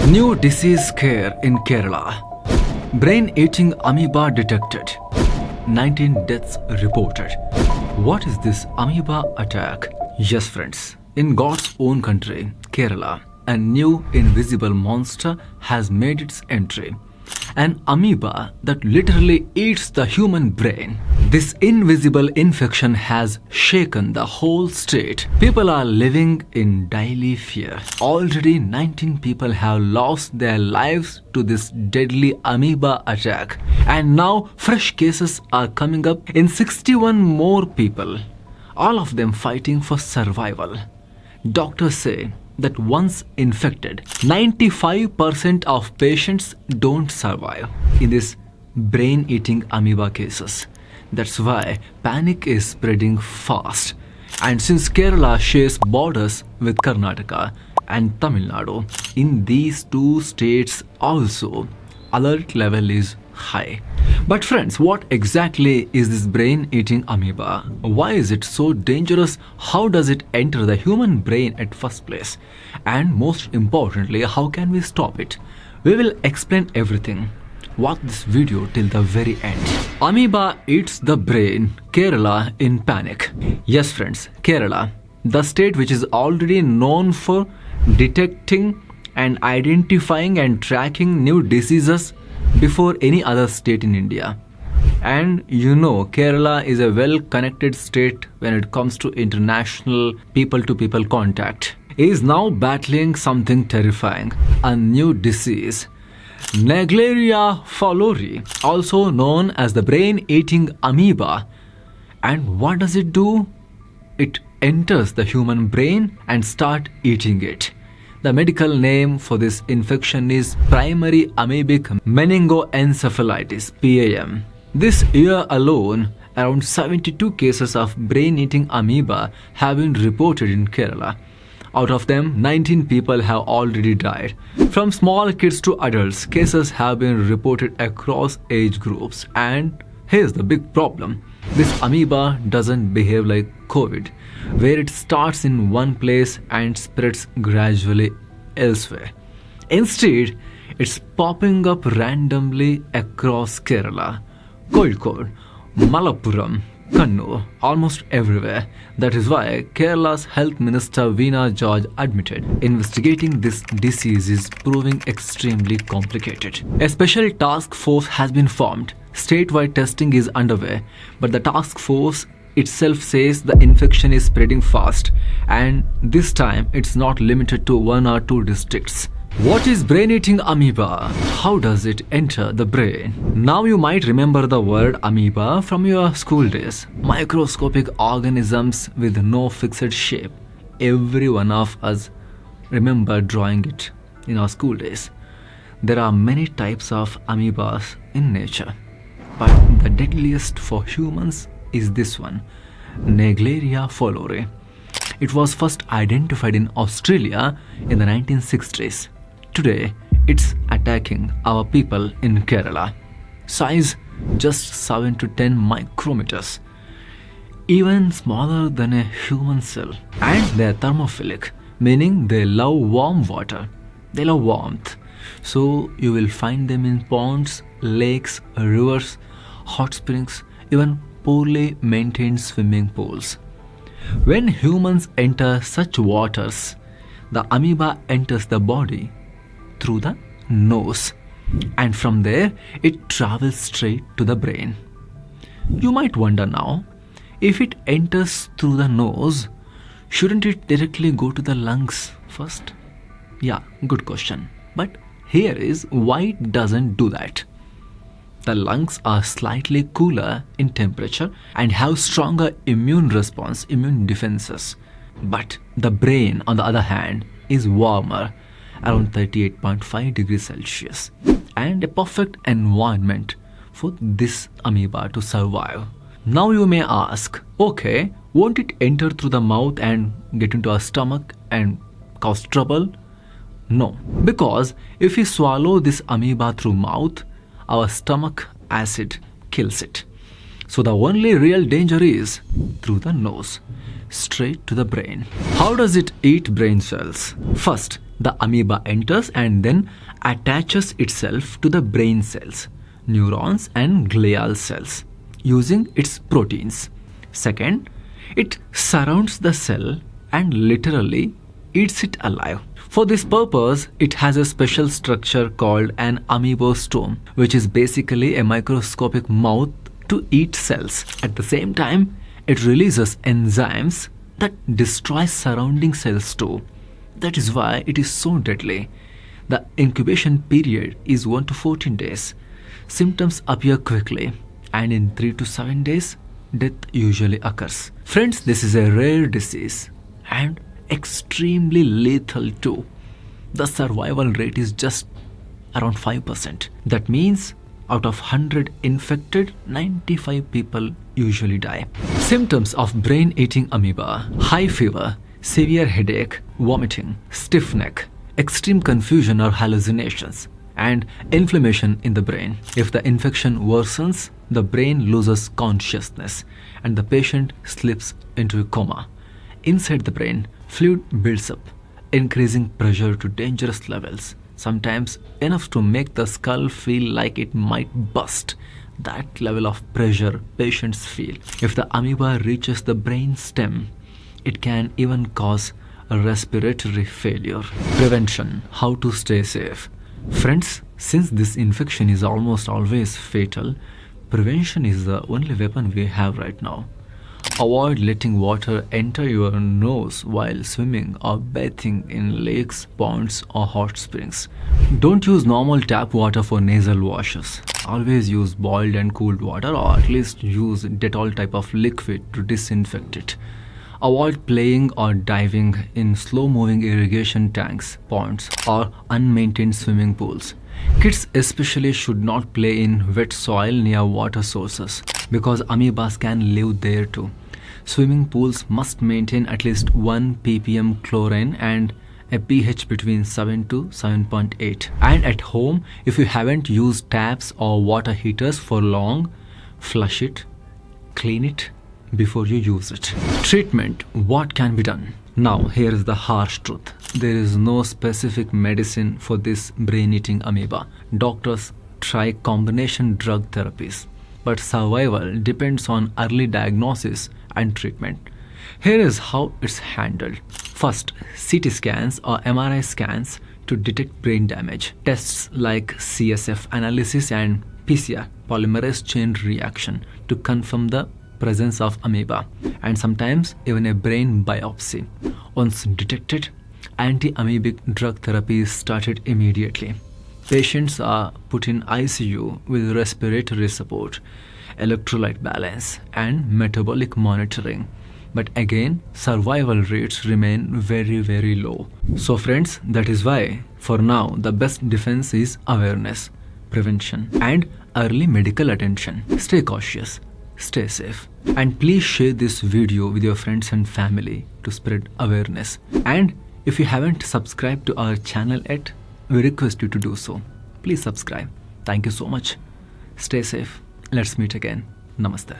New disease scare in Kerala. Brain-eating amoeba detected. 19 deaths reported. What is this amoeba attack? Yes, friends, in God's own country, Kerala, a new invisible monster has made its entry. An amoeba that literally eats the human brain. This invisible infection has shaken the whole state. People are living in daily fear. Already 19 people have lost their lives to this deadly amoeba attack. And now fresh cases are coming up in 61 more people. All of them fighting for survival. Doctors say that once infected, 95% of patients don't survive in this brain-eating amoeba cases. That's why panic is spreading fast. And since Kerala shares borders with Karnataka and Tamil Nadu, in these two states also, alert level is high. But friends, what exactly is this brain-eating amoeba? Why is it so dangerous? How does it enter the human brain at first place? And most importantly, how can we stop it? We will explain everything. Watch this video till the very end. Amoeba eats the brain. Kerala in panic. Yes friends, Kerala, the state which is already known for detecting and identifying and tracking new diseases before any other state in India. And you know, Kerala is a well-connected state when it comes to international people-to-people contact. Is now battling something terrifying, a new disease. Naegleria fowleri, also known as the brain-eating amoeba. And what does it do? It enters the human brain and starts eating it. The medical name for this infection is primary amoebic meningoencephalitis (PAM). This year alone, around 72 cases of brain-eating amoeba have been reported in Kerala. Out of them, 19 people have already died. From small kids to adults, cases have been reported across age groups. And here's the big problem. This amoeba doesn't behave like COVID, where it starts in one place and spreads gradually elsewhere. Instead, it's popping up randomly across Kerala, Kozhikode, Malappuram, Kannur, almost everywhere. That is why Kerala's Health Minister Veena George admitted investigating this disease is proving extremely complicated. A special task force has been formed. Statewide testing is underway, but the task force itself says the infection is spreading fast, and this time it's not limited to 1 or 2 districts. What is brain-eating amoeba? How does it enter the brain? Now you might remember the word amoeba from your school days. Microscopic organisms with no fixed shape. Every one of us remember drawing it in our school days. There are many types of amoebas in nature, but the deadliest for humans is this one, Naegleria fowleri. It was first identified in Australia in the 1960s. Today, it's attacking our people in Kerala. Size just 7 to 10 micrometers, even smaller than a human cell. And they're thermophilic, meaning they love warm water. They love warmth. So you will find them in ponds, lakes, rivers, hot springs, even poorly maintained swimming pools. When humans enter such waters, the amoeba enters the body through the nose, and from there it travels straight to the brain. You might wonder now, if it enters through the nose, shouldn't it directly go to the lungs first? Yeah, good question. But here is why it doesn't do that. The lungs are slightly cooler in temperature and have stronger immune response, immune defenses. But the brain, on the other hand, is warmer, around 38.5 degrees Celsius, and a perfect environment for this amoeba to survive. Now you may ask, okay, won't it enter through the mouth and get into our stomach and cause trouble? No, because if we swallow this amoeba through mouth, our stomach acid kills it. So the only real danger is through the nose, straight to the brain. How does it eat brain cells? First, The amoeba enters and then attaches itself to the brain cells, neurons and glial cells using its proteins. Second, it surrounds the cell and literally eats it alive. For this purpose, it has a special structure called an amoebostome, which is basically a microscopic mouth to eat cells. At the same time, it releases enzymes that destroy surrounding cells too. That is why it is so deadly. The incubation period is 1 to 14 days. Symptoms appear quickly, and in 3 to 7 days, death usually occurs. Friends, this is a rare disease and extremely lethal too. The survival rate is just around 5%. That means out of 100 infected, 95 people usually die. Symptoms of brain-eating amoeba: high fever, severe headache, vomiting, stiff neck, extreme confusion or hallucinations, and inflammation in the brain. If the infection worsens, the brain loses consciousness and the patient slips into a coma. Inside the brain, fluid builds up, increasing pressure to dangerous levels, sometimes enough to make the skull feel like it might bust. That level of pressure patients feel. If the amoeba reaches the brain stem, it can even cause a respiratory failure. Prevention: how to stay safe. Friends, since this infection is almost always fatal, prevention is the only weapon we have right now. Avoid letting water enter your nose while swimming or bathing in lakes, ponds, or hot springs. Don't use normal tap water for nasal washes. Always use boiled and cooled water, or at least use Dettol type of liquid to disinfect it. Avoid playing or diving in slow-moving irrigation tanks, ponds, or unmaintained swimming pools. Kids especially should not play in wet soil near water sources because amoebas can live there too. Swimming pools must maintain at least 1 ppm chlorine and a pH between 7 to 7.8. And at home, if you haven't used taps or water heaters for long, flush it, clean it before you use it. Treatment: what can be done? Now, here is the harsh truth. There is no specific medicine for this brain-eating amoeba. Doctors try combination drug therapies, but survival depends on early diagnosis and treatment. Here is how it's handled. First, CT scans or MRI scans to detect brain damage. Tests like CSF analysis and PCR, polymerase chain reaction, to confirm the presence of amoeba, and sometimes even a brain biopsy. Once detected, anti-amoebic drug therapy is started immediately. Patients are put in ICU with respiratory support, electrolyte balance, and metabolic monitoring. But again, survival rates remain very, very low. So friends, that is why for now the best defense is awareness, prevention, and early medical attention. Stay cautious, stay safe, and please share this video with your friends and family to spread awareness. And if you haven't subscribed to our channel yet, we request you to do so. Please subscribe. Thank you so much. Stay safe. Let's meet again. Namaste.